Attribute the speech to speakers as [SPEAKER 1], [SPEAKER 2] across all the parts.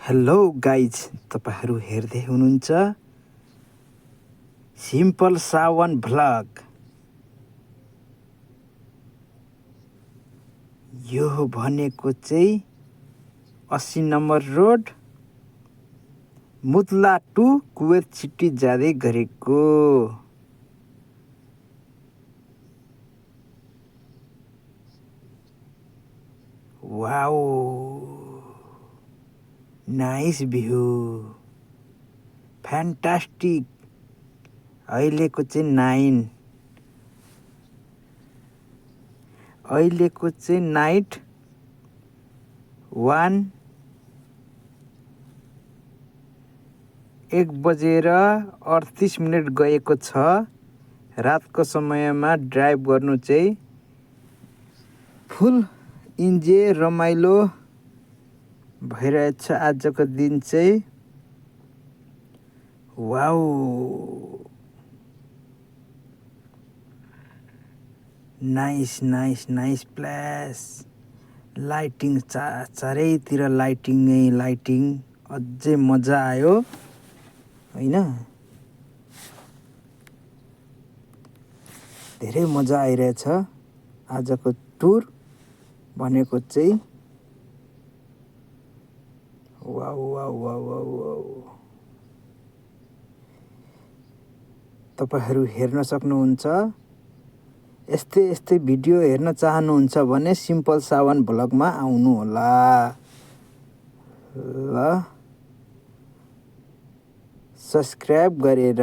[SPEAKER 1] Hello guys, तपाईहरु हेर्दै हुनुहुन्छ सिम्पल सावन भ्लग। यो भनेको चाहिँ 80 number road Mutla to Kuwait City जाँदै गरेको। Wow, nice view, fantastic. अहिलेको चाहिँ नाइट 1:38 गएको छ। रातको समयमा ड्राइभ गर्नु चाहिँ फुल इन्जोय रमाइलो भइरहेछ आजको दिन चाहिँ। Wow, nice place. लाइटिङ चारैतिर लाइटिङ, अझै मजा आयो हैन। धेरै मजा आइरहेछ आजको टुर भनेको चाहिँ। वाउ। तपाईहरु हेर्न सक्नुहुन्छ। यस्तै भिडियो हेर्न चाहनुहुन्छ भने सिम्पल सावन भ्लगमा आउनु होला ल। सब्स्क्राइब गरेर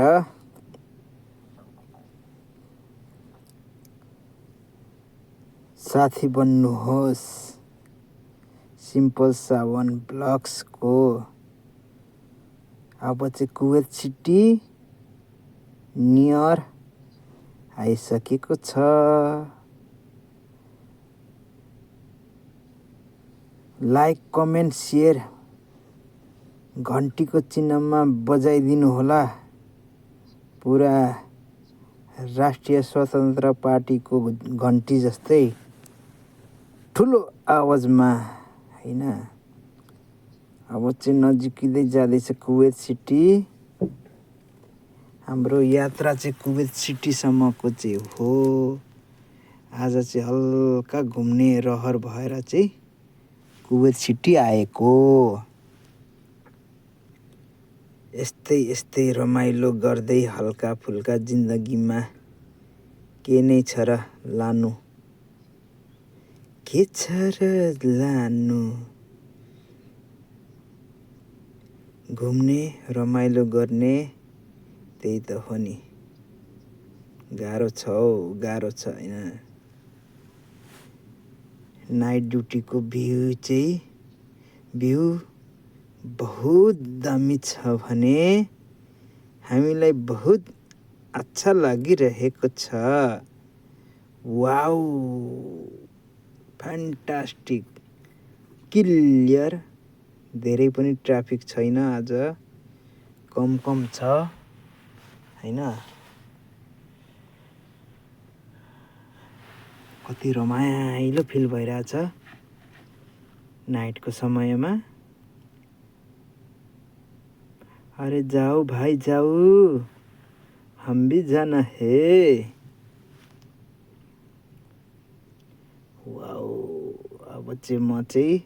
[SPEAKER 1] साथी बन्नुहोस् सिम्पल सावन भ्लग्स को। अब चाहिँ कुवेत सिटी नियर आइसकेको छ। लाइक, कमेन्ट, शेयर, घन्टीको चिन्हमा बजाइदिनु होला। पुरा राष्ट्रिय स्वतन्त्र पार्टीको घन्टी जस्तै ठुलो आवाजमा हैन। अब चाहिँ नजिकै जाँदैछ कुवेत सिटी। हाम्रो यात्रा चाहिँ कुवेत सिटीसम्मको चाहिँ हो। आज चाहिँ हल्का घुम्ने रहर भएर चाहिँ कुवेत सिटी आएको। यस्तै रमाइलो गर्दै हल्का फुल्का जिन्दगीमा के नै छ र लानु, के छ र लानु। घुम्ने, रमाइलो गर्ने, त्यही त हो नि। गाह्रो छ हैन। नाइट ड्युटीको भ्यू बहुत दामी छ भने हामीलाई बहुत अच्छा लागिरहेको छ। Wow, fantastic, clear. धेरै पनि ट्राफिक छैन आज, कम छ हैन। कति रमाइलो फिल भइरहेछ नाइटको समयमा। अरे जाऊ भाइ जाऊ, हम भी जाना है। वाउ, अब चाहिँ म चाहिँ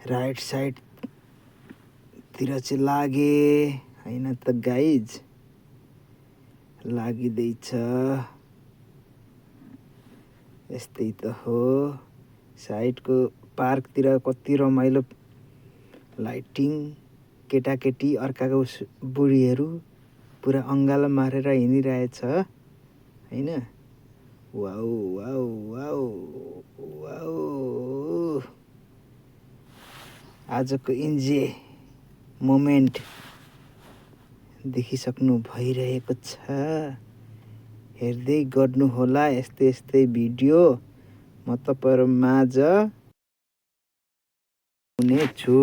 [SPEAKER 1] राइट साइड तिर चाहिँ लागे हैन त गाइज। लागिदैछ, यस्तै त हो। साइडको पार्कतिर कति रमाइलो लाइटिङ, केटाकेटी अर्काको बुढीहरू पुरा अङ्गालो मारेर हिँडिरहेछ हैन। वाउ। आजको इन्जोय मोमेन्ट देखिसक्नु भइरहेको छ। हेर्दै गर्नु होला यस्तै भिडियो म तपाईहरु माझ हुनेछु।